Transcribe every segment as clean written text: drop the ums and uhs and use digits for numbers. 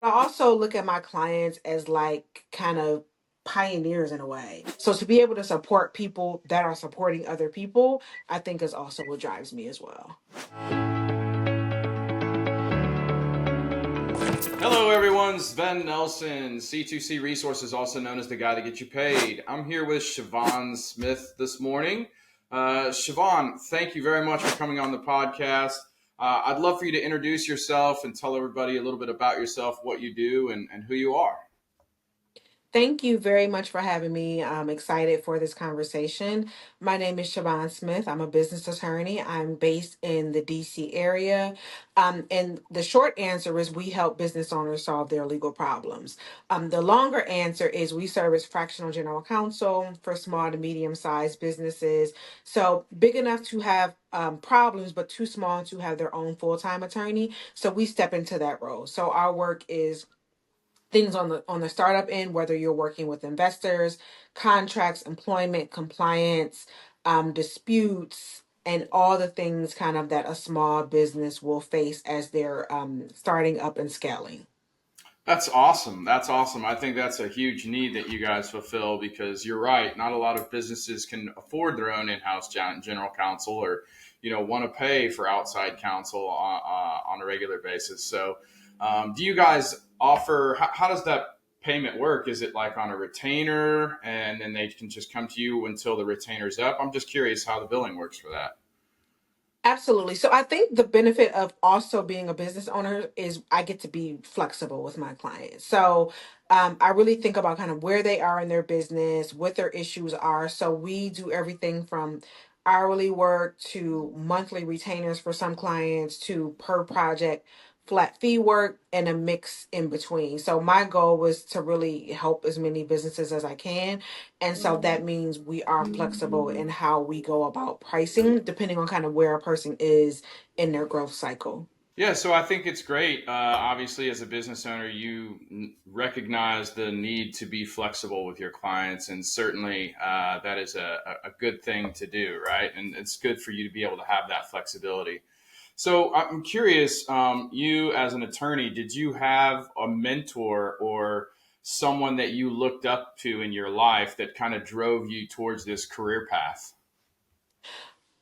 I also look at my clients as like kind of pioneers in a way. So to be able to support people that are supporting other people, I think is also what drives me as well. Hello, everyone. Sven Nelson, C2C Resources, also known as the guy to get you paid. I'm here with Shavon Smith this morning. Shavon, thank you very much for coming on the podcast. I'd love for you to introduce yourself and tell everybody a little bit about yourself, what you do, and who you are. Thank you very much for having me. I'm excited for this conversation. My name is Shavon Smith. I'm a business attorney. I'm based in the DC area. And the short answer is we help business owners solve their legal problems. The longer answer is we serve as fractional general counsel for small to medium sized businesses. So big enough to have problems, but too small to have their own full time attorney. So we step into that role. So our work is things on the startup end, whether you're working with investors, contracts, employment, compliance, disputes, and all the things kind of that a small business will face as they're starting up and scaling. That's awesome. That's awesome. I think that's a huge need that you guys fulfill because you're right. Not a lot of businesses can afford their own in-house general counsel or, want to pay for outside counsel on a regular basis. So, do you guys offer? How does that payment work? Is it like on a retainer, and then they can just come to you until the retainer's up? I'm just curious how the billing works for that. Absolutely. So I think the benefit of also being a business owner is I get to be flexible with my clients. So I really think about kind of where they are in their business, what their issues are. So we do everything from hourly work to monthly retainers for some clients to per project flat fee work and a mix in between. So my goal was to really help as many businesses as I can, and so that means we are flexible in how we go about pricing, depending on kind of where a person is in their growth cycle. Yeah, so I think it's great. Obviously, as a business owner, you recognize the need to be flexible with your clients, and certainly that is a good thing to do, right? And it's good for you to be able to have that flexibility. So I'm curious, you as an attorney, did you have a mentor or someone that you looked up to in your life that kind of drove you towards this career path?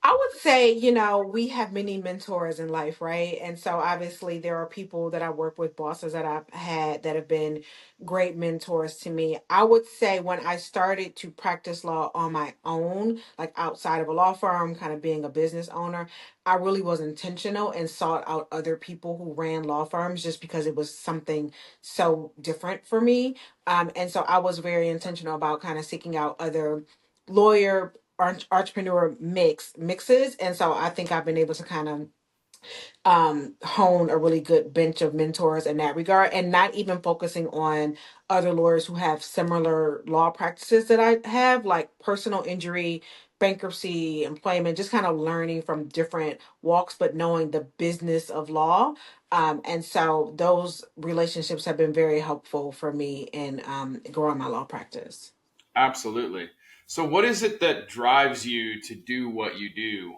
I would say, we have many mentors in life, right? And so obviously there are people that I work with, bosses that I've had that have been great mentors to me. I would say when I started to practice law on my own, like outside of a law firm, kind of being a business owner, I really was intentional and sought out other people who ran law firms just because it was something so different for me. And so I was very intentional about kind of seeking out other lawyer entrepreneur mixes, and so I think I've been able to kind of hone a really good bench of mentors in that regard, and not even focusing on other lawyers who have similar law practices that I have, like personal injury, bankruptcy, employment, just kind of learning from different walks but knowing the business of law. And so those relationships have been very helpful for me in growing my law practice. Absolutely. So, what is it that drives you to do what you do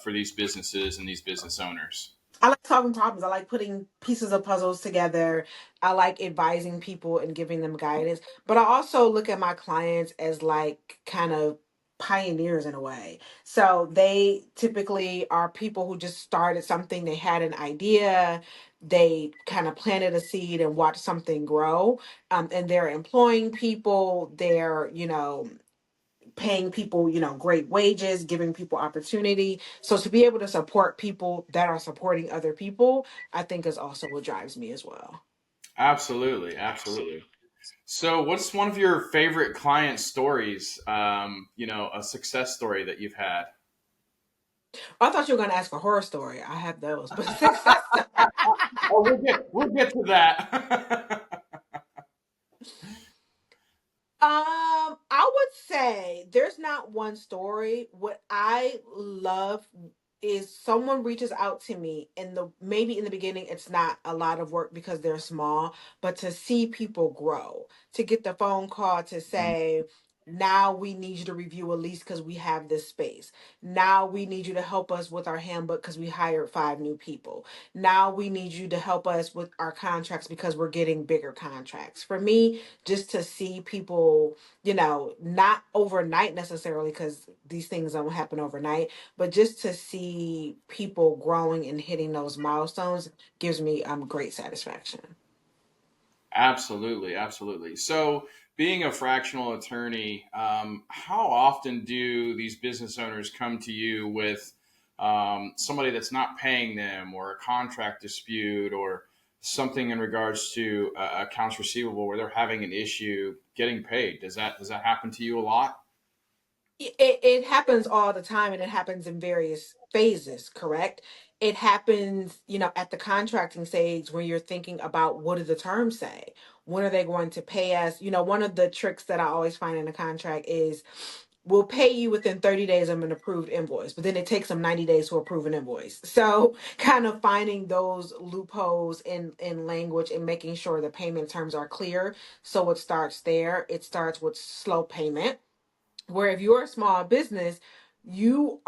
for these businesses and these business owners? I like solving problems. I like putting pieces of puzzles together. I like advising people and giving them guidance. But I also look at my clients as like kind of pioneers in a way. So they typically are people who just started something, they had an idea, they kind of planted a seed and watched something grow. And they're employing people, they're, paying people, great wages, giving people opportunity. So to be able to support people that are supporting other people, I think is also what drives me as well. Absolutely. Absolutely. So, what's one of your favorite client stories? A success story that you've had? I thought you were going to ask a horror story. I have those, but success. Oh, we'll get to that. I would say there's not one story. What I love is someone reaches out to me and the maybe in the beginning it's not a lot of work because they're small, but to see people grow, to get the phone call to say, Now we need you to review a lease because we have this space. Now we need you to help us with our handbook because we hired 5 new people. Now we need you to help us with our contracts because we're getting bigger contracts. For me, just to see people, not overnight necessarily, because these things don't happen overnight, but just to see people growing and hitting those milestones gives me great satisfaction. Absolutely, absolutely. So, being a fractional attorney, how often do these business owners come to you with somebody that's not paying them, or a contract dispute, or something in regards to accounts receivable where they're having an issue getting paid? Does that happen to you a lot? It happens all the time, and it happens in various phases, correct? It happens, at the contracting stage when you're thinking about what do the terms say? When are they going to pay us? One of the tricks that I always find in a contract is we'll pay you within 30 days of an approved invoice, but then it takes them 90 days to approve an invoice. So kind of finding those loopholes in language and making sure the payment terms are clear. So it starts there. It starts with slow payment, where if you're a small business, you're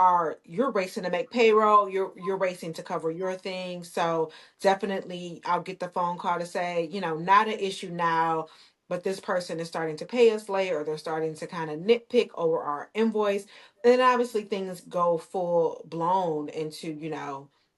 racing to make payroll, you're racing to cover your things. So definitely I'll get the phone call to say, not an issue now, but this person is starting to pay us late, or they're starting to kind of nitpick over our invoice. And then obviously things go full blown into,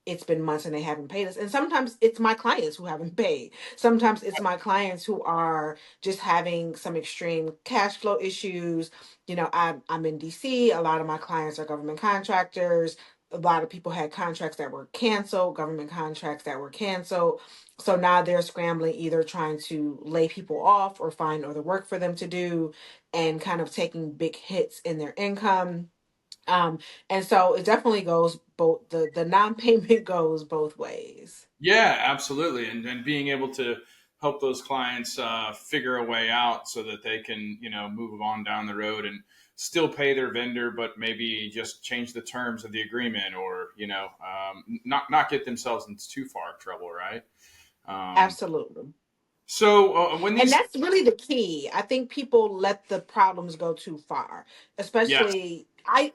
it's been months and they haven't paid us. And sometimes it's my clients who haven't paid. Sometimes it's my clients who are just having some extreme cash flow issues. I'm in DC. A lot of my clients are government contractors. A lot of people had contracts that were canceled, government contracts that were canceled. So now they're scrambling, either trying to lay people off or find other work for them to do, and kind of taking big hits in their income. Um, and so it definitely goes both, the non-payment goes both ways. Yeah, absolutely, and being able to help those clients figure a way out so that they can move on down the road and still pay their vendor, but maybe just change the terms of the agreement, or not get themselves into too far trouble, right? Um, Absolutely. so when And these that's really the key. I think people let the problems go too far, yes, especially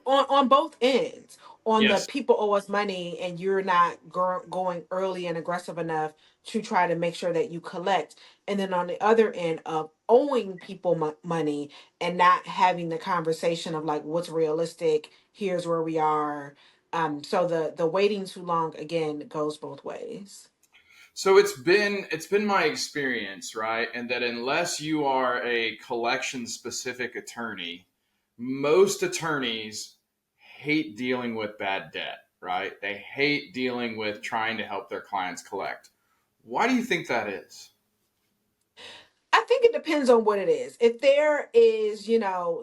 on both ends. On the yes. people owe us money, and you're not going early and aggressive enough to try to make sure that you collect. And then on the other end of owing people money and not having the conversation of like what's realistic, here's where we are. So the waiting too long again goes both ways. So it's been my experience, right? And that unless you are a collection specific attorney, most attorneys hate dealing with bad debt, right? They hate dealing with trying to help their clients collect. Why do you think that is? I think it depends on what it is. If there is,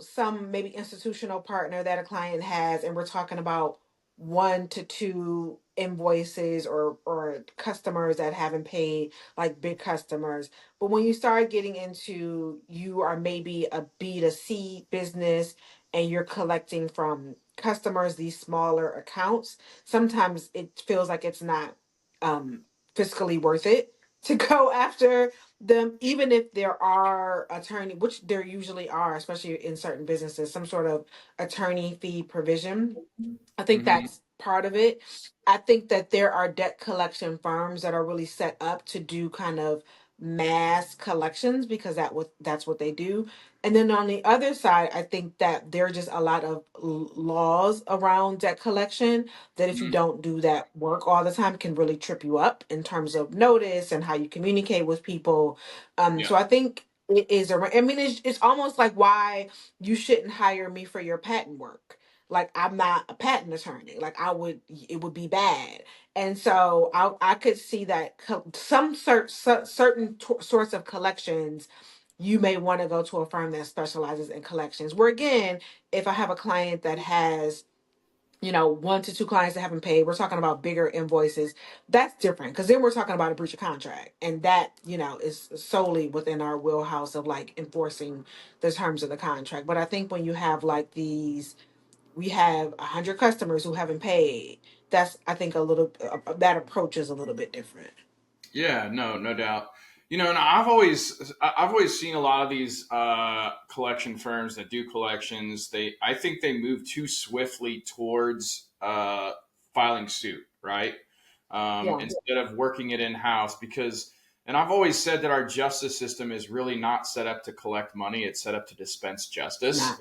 some maybe institutional partner that a client has, and we're talking about 1 to 2 invoices, or customers that haven't paid, like big customers. But when you start getting into, you are maybe a B2C business and you're collecting from customers, these smaller accounts, sometimes it feels like it's not um fiscally worth it to go after them, even if there are attorney, which there usually are, especially in certain businesses, some sort of attorney fee provision. I think Hmm. that's part of it. I think that there are debt collection firms that are really set up to do kind of mass collections, because that's what they do. And then on the other side, I think that there are just a lot of laws around debt collection that if you Hmm. don't do that work all the time can really trip you up in terms of notice and how you communicate with people. Yeah. So I think it is I mean, it's almost like why you shouldn't hire me for your patent work. Like, I'm not a patent attorney. Like, it would be bad. And so I could see that some certain sorts of collections, you may want to go to a firm that specializes in collections. Where again, if I have a client that has, 1 to 2 clients that haven't paid, we're talking about bigger invoices. That's different, because then we're talking about a breach of contract, and that, is solely within our wheelhouse of like enforcing the terms of the contract. But I think when you have like these, we have 100 customers who haven't paid. That's, I think, a little, that approach is a little bit different. Yeah, no doubt. And I've always seen a lot of these collection firms that do collections. I think they move too swiftly towards filing suit, right? Yeah, Instead of working it in house, and I've always said that our justice system is really not set up to collect money; it's set up to dispense it's justice. not.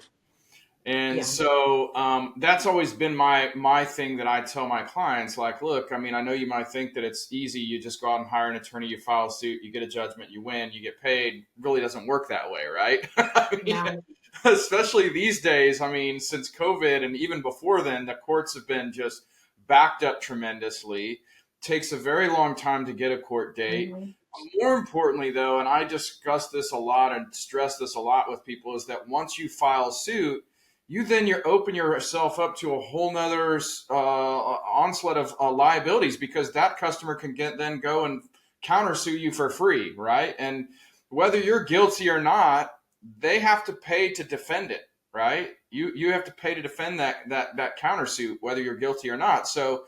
And Yeah, so that's always been my thing that I tell my clients. Like, look, I mean, I know you might think that it's easy. You just go out and hire an attorney, you file a suit, you get a judgment, you win, you get paid. It really doesn't work that way, right? I mean, no. especially these days. I mean, since COVID and even before then, the courts have been just backed up tremendously. Takes a very long time to get a court date. Hmm. More importantly, though, and I discuss this a lot and stress this a lot with people, is that once you file suit, you open yourself up to a whole nother onslaught of liabilities, because that customer can then go and countersue you for free, right? And whether you're guilty or not, they have to pay to defend it, right? You have to pay to defend that countersuit, whether you're guilty or not. So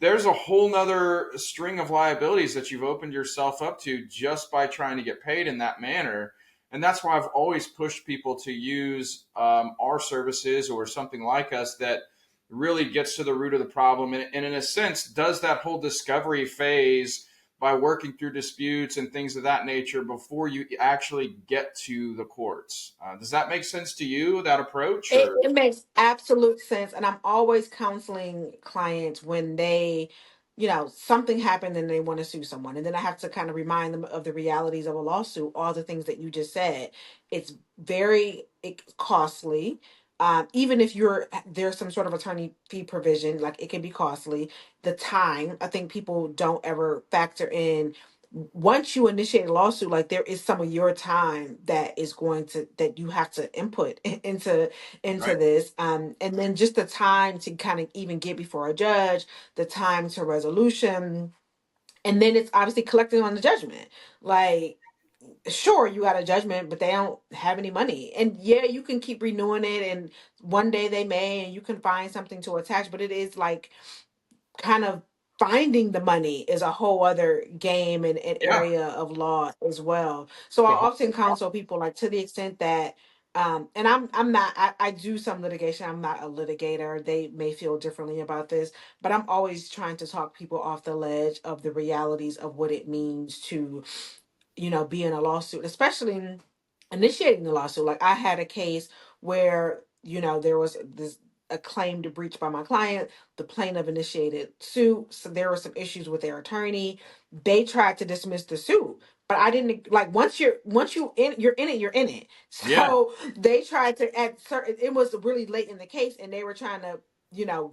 there's a whole nother string of liabilities that you've opened yourself up to just by trying to get paid in that manner. And that's why I've always pushed people to use our services or something like us that really gets to the root of the problem, and in a sense does that whole discovery phase by working through disputes and things of that nature before you actually get to the courts. Does that make sense to you, that approach? It, Or it makes absolute sense. And I'm always counseling clients when they, something happened and they want to sue someone. And then I have to kind of remind them of the realities of a lawsuit, all the things that you just said. It's very costly. Even if there's some sort of attorney fee provision, like it can be costly. The time, I think people don't ever factor in once you initiate a lawsuit, like there is some of your time that you have to input into right? this, and then just the time to kind of even get before a judge, the time to resolution, and then it's obviously collecting on the judgment. Like, sure, you got a judgment, but they don't have any money, and yeah, you can keep renewing it, and one day they may, and you can find something to attach, but it is like kind of finding the money is a whole other game and Yeah, area of law as well. So I the whole often counsel people, like, to the extent that and I'm not, I do some litigation. I'm not a litigator. They may feel differently about this, but I'm always trying to talk people off the ledge of the realities of what it means to, be in a lawsuit, especially initiating the lawsuit. Like, I had a case where, there was this a claim to breach by my client. The plaintiff initiated suit, so there were some issues with their attorney. They tried to dismiss the suit, but I didn't like, you're in it, you're in it. yeah. So they tried to, at certain, it was really late in the case, and they were trying to,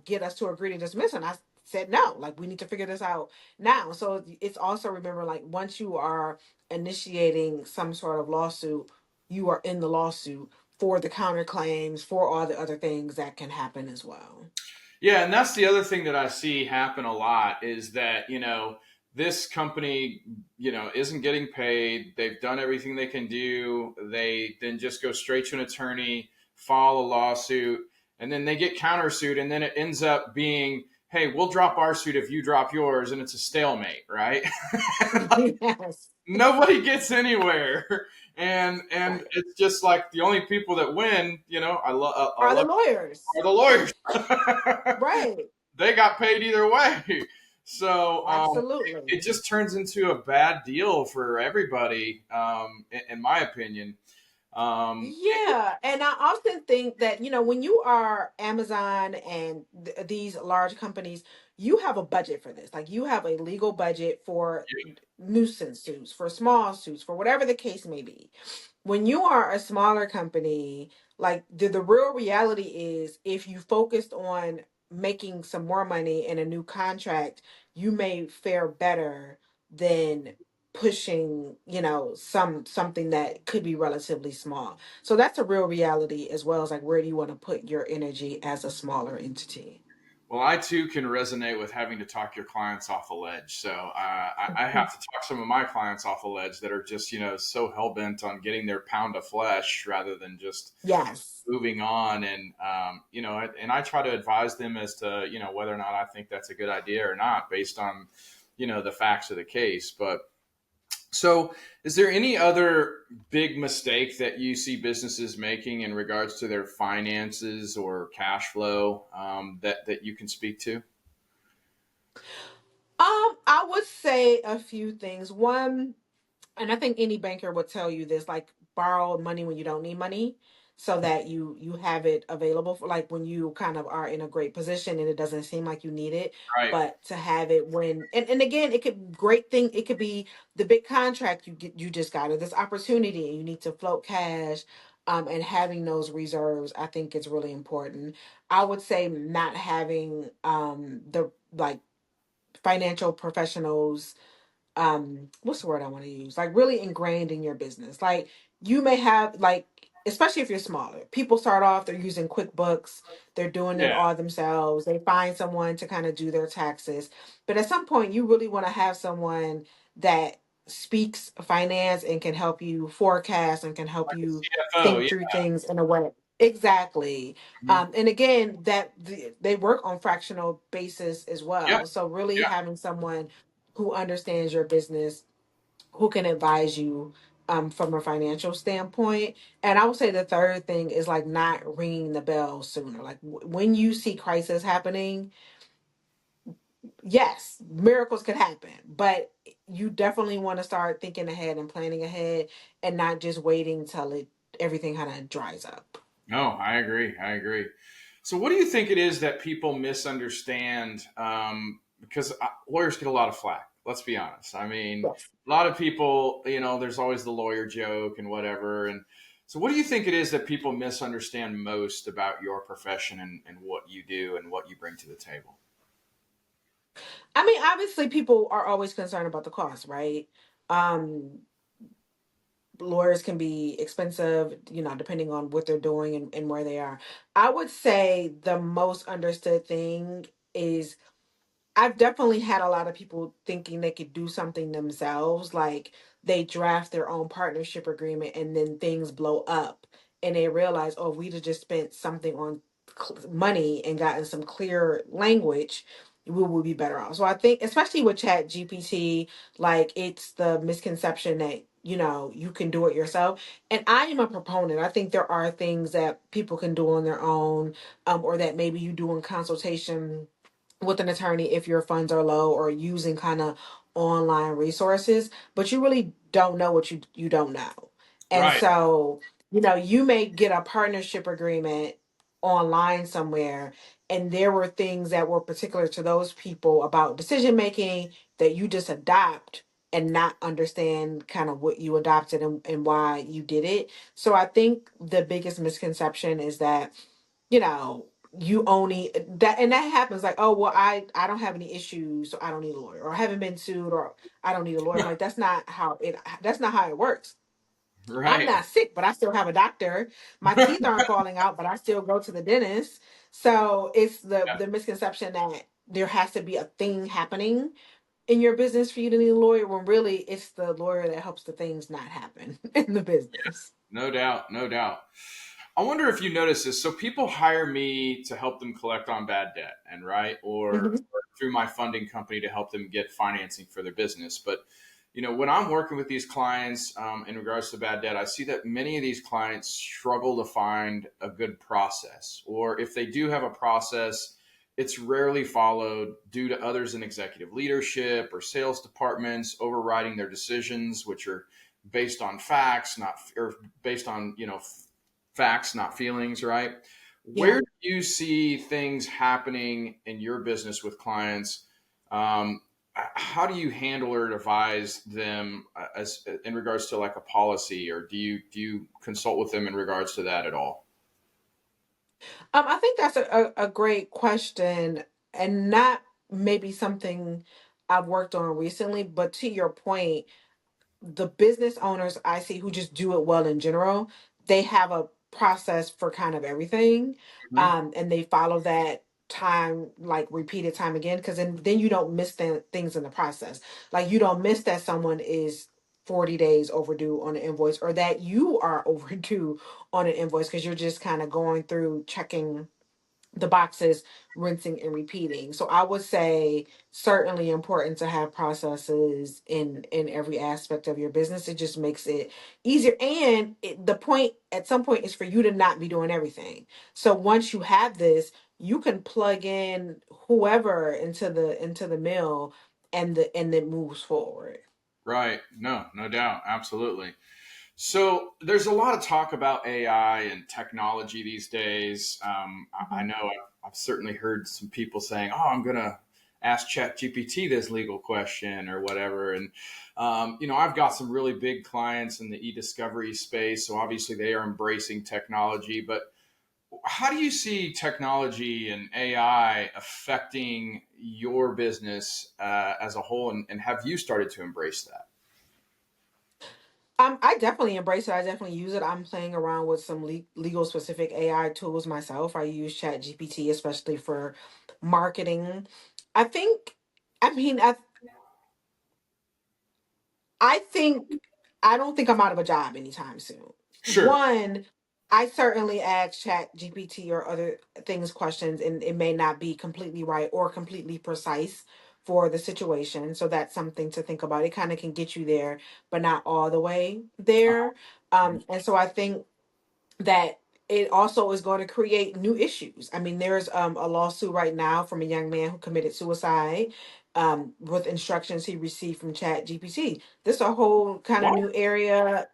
get us to agree to dismiss, and I said no, like, we need to figure this out now. So it's also, remember, like, once you are initiating some sort of lawsuit, you are in the lawsuit for the counterclaims, for all the other things that can happen as well. Yeah, and that's the other thing that I see happen a lot is that, this company, isn't getting paid. They've done everything they can do. They then just go straight to an attorney, file a lawsuit, and then they get countersued, and then it ends up being, hey, we'll drop our suit if you drop yours, and it's a stalemate, right? Yes, Nobody gets anywhere. And right. it's just like the only people that win, I Are the love lawyers. are the lawyers. Right. They got paid either way. So it Absolutely. just turns into a bad deal for everybody, in my opinion. Um, Yeah, and I often think that, when you are Amazon and these large companies, you have a budget for this. Like, you have a legal budget for nuisance suits, for small suits, for whatever the case may be. When you are a smaller company, like, the real reality is, if you focused on making some more money in a new contract, you may fare better than pushing, something that could be relatively small. So that's a real reality, as well as, like, where do you want to put your energy as a smaller entity. well, I too can resonate with having to talk your clients off a ledge. So I have to talk some of my clients off a ledge that are just, so hell bent on getting their pound of flesh rather than just Yes. moving on. And and I try to advise them as to whether or not I think that's a good idea or not based on the facts of the case. But So, is there any other big mistake that you see businesses making in regards to their finances or cash flow, that you can speak to? I would say a few things. One, and I think any banker would tell you this, like borrow money when you don't need money so that you have it available for like when you kind of are in a great position and it doesn't seem like you need it, Right. but to have it when and again it could great thing it could be the big contract you just got or this opportunity and you need to float cash. And having those reserves, I think is really important. I would say not having the like financial professionals, what's the word I want to use, like really ingrained in your business. Like you may have like, especially if you're smaller, people start off, they're using QuickBooks, they're doing it Yeah. all themselves, they find someone to kind of do their taxes, but at some point you really want to have someone that speaks finance and can help you forecast and can help Like a you CFO. think Yeah. through things in a way. Exactly. Mhm. And again, they work on fractional basis as Yeah. well. So really Yeah. having someone who understands your business, who can advise you from a financial standpoint. And I would say the third thing is like not ringing the bell sooner. Like when you see crisis happening, yes, miracles could happen, but you definitely want to start thinking ahead and planning ahead and not just waiting till everything kind of dries up. No, I agree. I agree. So, what do you think it is that people misunderstand? Because lawyers get a lot of flack. Let's be honest. I mean, Yes. a lot of people, there's always the lawyer joke and whatever. And so, what do you think it is that people misunderstand most about your profession and what you do and what you bring to the table? I mean, obviously people are always concerned about the cost, right? Um, Lawyers can be expensive, depending on what they're doing and where they are. I would say the most understood thing is I've definitely had a lot of people thinking they could do something themselves, like they draft their own partnership agreement and then things blow up and they realize, oh, if we'd have just spent something on money and gotten some clear language, we would be better off. So I think, especially with Chat GPT, like it's the misconception that you can do it yourself. And I am a proponent. I think there are things that people can do on their own, or that maybe you do in consultation with an attorney if your funds are low or using kind of online resources, but you really don't know what you don't know. And Right. so, you may get a partnership agreement online somewhere and there were things that were particular to those people about decision making that you just adopt and not understand kind of what you adopted and why you did it. So I think the biggest misconception is that you only that and that happens like, oh well, I don't have any issues so I don't need a lawyer, or I haven't been sued or I don't need a lawyer. I'm like, that's not how it works. I'm Right. not sick but I still have a doctor. My teeth aren't falling out but I still go to the dentist. So it's the Yeah. the misconception that there has to be a thing happening in your business for you to need a lawyer, when really it's the lawyer that helps the things not happen in the business. No doubt. No doubt. I wonder if you notice this. So people hire me to help them collect on bad debt, and right, Hmm. or through my funding company to help them get financing for their business. But when I'm working with these clients in regards to bad debt, I see that many of these clients struggle to find a good process, or if they do have a process, it's rarely followed due to others in executive leadership or sales departments overriding their decisions, which are based on facts, not or based on facts, not feelings, right? Yeah. Where do you see things happening in your business with clients? Um, how do you handle or advise them as in regards to like a policy, or do you consult with them in regards to that at all? I think that's a great question, and not maybe something I've worked on recently, but to your point, the business owners I see who just do it well in general, they have a process for kind of everything. Mhm. And they follow that time, like repeated time again, because then you don't miss things in the process. Like you don't miss that someone is 40 days overdue on an invoice, or that you are overdue on an invoice, because you're just kind of going through checking the boxes rinsing and repeating. So I would say certainly important to have processes in every aspect of your business. It just makes it easier. And the point at some point is for you to not be doing everything. So once you have this, you can plug in whoever into the mill, and it moves forward. Right. No, no doubt. Absolutely. So there's a lot of talk about AI and technology these days. I know I've certainly heard some people saying, "Oh, I'm gonna ask ChatGPT this legal question or whatever." And I've got some really big clients in the e-discovery space, so obviously they are embracing technology. But how do you see technology and AI affecting your business as a whole? And have you started to embrace that? I definitely embrace it. I definitely use it. I'm playing around with some legal specific AI tools myself. I use Chat GPT, especially for marketing. I think, I mean, I think I don't think I'm out of a job anytime soon. Sure. One, I certainly ask Chat GPT or other things questions, and it may not be completely right or completely precise for the situation. So that's something to think about. It kind of can get you there, but not all the way there. And so I think that it also is going to create new issues. I mean, there's a lawsuit right now from a young man who committed suicide with instructions he received from Chat GPT. This is a whole kind of What? new area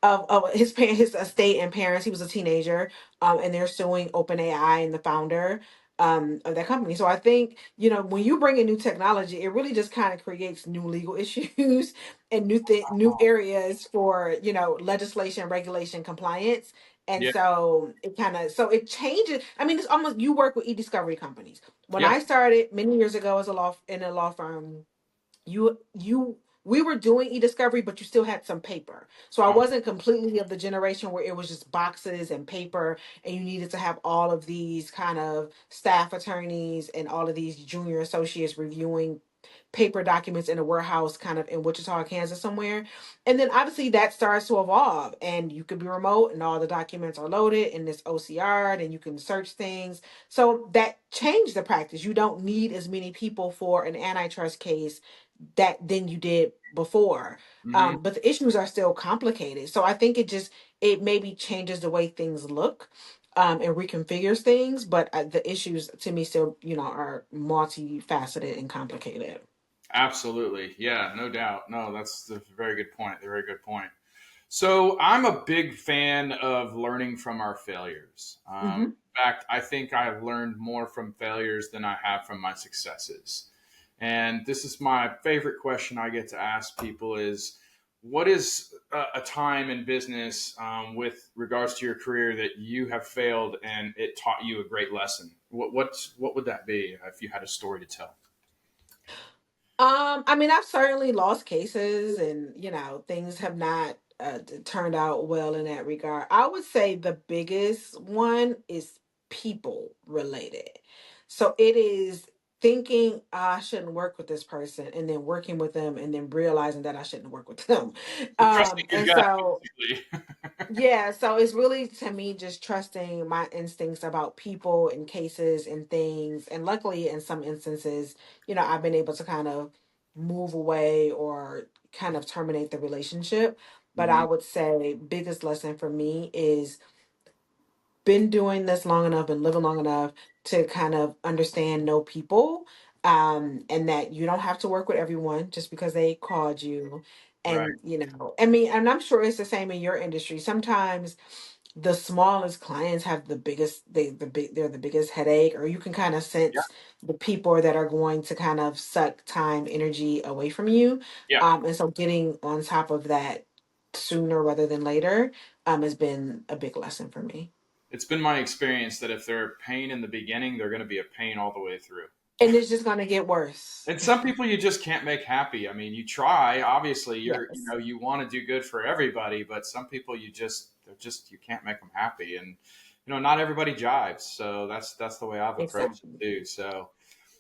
of his estate and parents. He was a teenager, and they're suing OpenAI and the founder of that company. So I think, when you bring in new technology, it really just kind of creates new legal issues and new areas for, legislation, regulation, compliance. And Yeah. so it changes. I mean, it's almost, you work with e-discovery companies. When Yeah. I started many years ago as in a law firm, you we were doing e-discovery, but you still had some paper. So I Oh, wasn't completely of the generation where it was just boxes and paper, and you needed to have all of these kind of staff attorneys and all of these junior associates reviewing paper documents in a warehouse kind of in Wichita, Kansas somewhere. And then obviously that starts to evolve, and you could be remote and all the documents are loaded in this OCR and you can search things. So that changed the practice. You don't need as many people for an antitrust case that than you did before. hmm. But the issues are still complicated. So I think it maybe changes the way things look. And reconfigures things, but the issues to me still, are multifaceted and complicated. Absolutely. Yeah, no doubt. No, that's a very good point. A very good point. So I'm a big fan of learning from our failures. Hmm. In fact, I think I have learned more from failures than I have from my successes. And this is my favorite question I get to ask people is, what is a time in business with regards to your career that you have failed and it taught you a great lesson? What would that be if you had a story to tell? I mean, I've certainly lost cases, and things have not turned out well in that regard. I would say the biggest one is people related. So it is thinking, I shouldn't work with this person, and then working with them, and then realizing that I shouldn't work with them. So trusting your And gut, so basically. yeah, so it's really to me just trusting my instincts about people and cases and things. And luckily, in some instances, I've been able to kind of move away or kind of terminate the relationship. But I Hmm. would say biggest lesson for me is been doing this long enough and living long enough to kind of understand know people, and that you don't have to work with everyone just because they called you. Right. And I mean, and I'm sure it's the same in your industry. Sometimes the smallest clients have they're the biggest headache, or you can kind of Yeah. sense the people that are going to kind of suck time energy away from you. Yeah. And so getting on top of that sooner rather than later has been a big lesson for me. It's been my experience that if they're a pain in the beginning, they're going to be a pain all the way through. And it's just going to get worse. And some people you just can't make happy. I mean, you try. Obviously, Yes, you want to do good for everybody, but some people you can't make them happy, and not everybody jives. So that's the way I've approached exactly. it too. So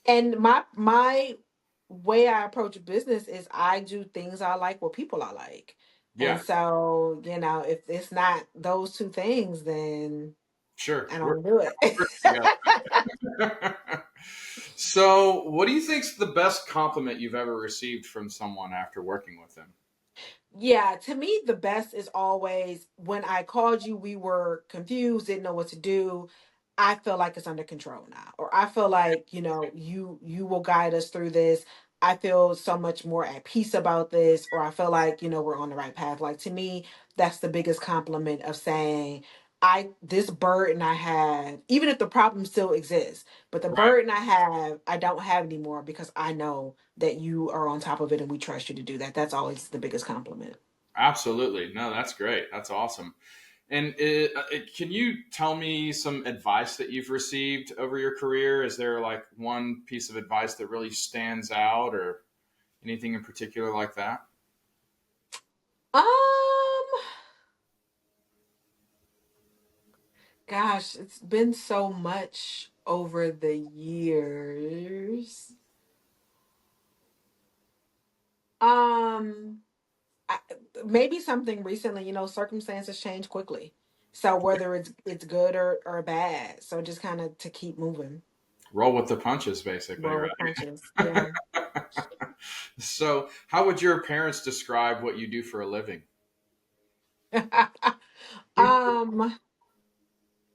And my way I approach business is I do things I like with people I like. And yeah, so, if it's not those two things, then sure, I we're don't do it. together. So, what do you think's the best compliment you've ever received from someone after working with them? Yeah, to me, the best is always when I called you, we were confused, didn't know what to do. I feel like it's under control now, or I feel like you will guide us through this. I feel so much more at peace about this, or I feel like we're on the right path. Like to me, that's the biggest compliment of saying I this burden I have, even if the problem still exists, but the Right. burden I have, I don't have anymore because I know that you are on top of it and we trust you to do that. That's always the biggest compliment. Absolutely. No, that's great. That's awesome. And can you tell me some advice that you've received over your career? Is there like one piece of advice that really stands out, or anything in particular like that? Um, Gosh, it's been so much over the years. Um, I, Maybe something recently, circumstances change quickly. So whether it's good or bad, so just kind of to keep moving, Roll with the punches, basically, roll with right? punches. Yeah. So, how would your parents describe what you do for a living? um,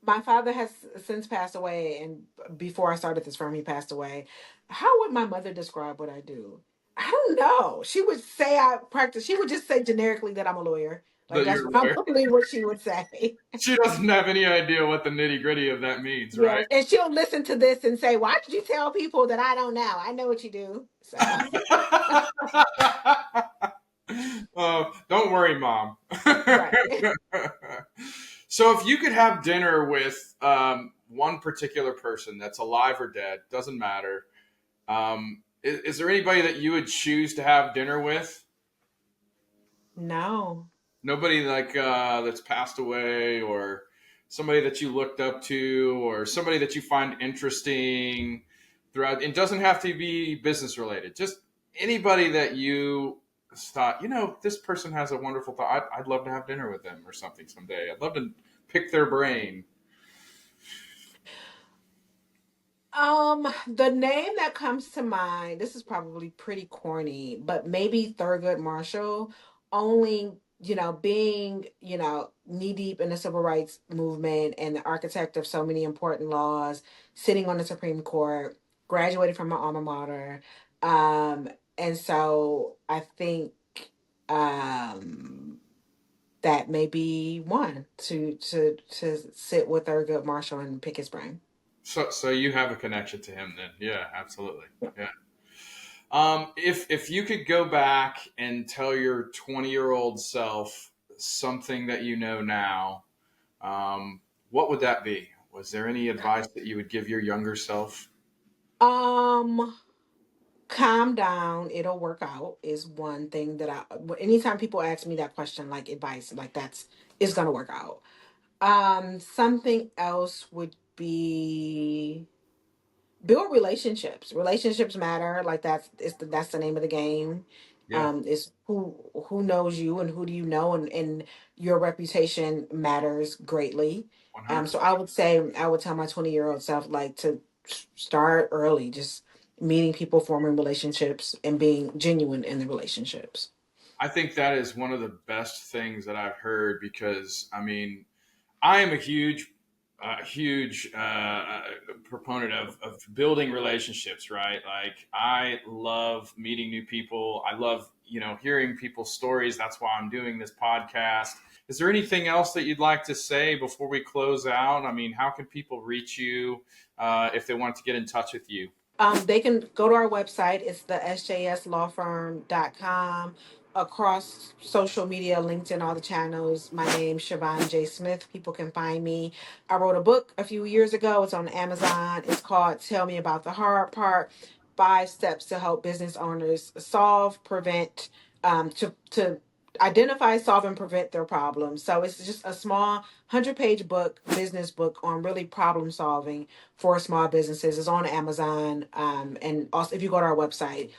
my father has since passed away, and before I started this firm, he passed away. How would my mother describe what I do? I don't know. She would say I practice. She would just say generically that I'm a lawyer. Like That that's you're a lawyer. probably what she would say. She doesn't have any idea what the nitty gritty of that means, right? Yes, and she'll listen to this and say, "Why did you tell people that I don't know? I know what you do." So Don't worry, mom. right. So, if you could have dinner with one particular person that's alive or dead, doesn't matter. Is there anybody that you would choose to have dinner with? No, Nobody like that's passed away, or somebody that you looked up to, or somebody that you find interesting throughout. It doesn't have to be business related. Just anybody that you thought, this person has a wonderful thought. I'd love to have dinner with them or something someday. I'd love to pick their brain. the name that comes to mind, this is probably pretty corny, but maybe Thurgood Marshall, only, being, knee deep in the civil rights movement and the architect of so many important laws, sitting on the Supreme Court, graduated from my alma mater. Um, and so I think um that may be one to sit with Thurgood Marshall and pick his brain. So you have a connection to him then? Yeah, absolutely. Yeah. If you could go back and tell your 20-year-old self something that you know now, um, what would that be? Was there any advice that you would give your younger self? Um, Calm down, it'll work out is one thing that anytime people ask me that question, like advice, like that's it's gonna work out. Something else would be build relationships. Relationships matter. Like that's the name of the game. Yeah, Is who knows you and who do you know, and your reputation matters greatly. 100. So I would say I would tell my 20-year-old self like to start early, just meeting people, forming relationships, and being genuine in the relationships. I think that is one of the best things that I've heard because, I mean, I am a huge proponent of building relationships, right? Like, I love meeting new people. I love, hearing people's stories. That's why I'm doing this podcast. Is there anything else that you'd like to say before we close out? I mean, how can people reach you if they want to get in touch with you? They can go to our website. It's the sjslawfirm.com. Across social media, LinkedIn, all the channels. My name, Shavon J. Smith. People can find me. I wrote a book a few years ago. It's on Amazon. It's called Tell Me About the Hard Part: 5 Steps to Help Business Owners Solve, Prevent, to identify, solve, and prevent their problems. So it's just a small 100-page book, business book on really problem solving for small businesses. Is on Amazon. And also, if you go to our website,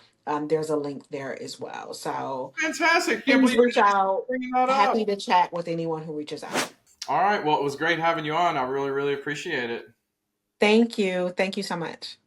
there's a link there as well. So Fantastic. Can't please believe reach you're out. bringing that up. Happy to chat with anyone who reaches out. All right. Well, it was great having you on. I really, really appreciate it. Thank you. Thank you so much.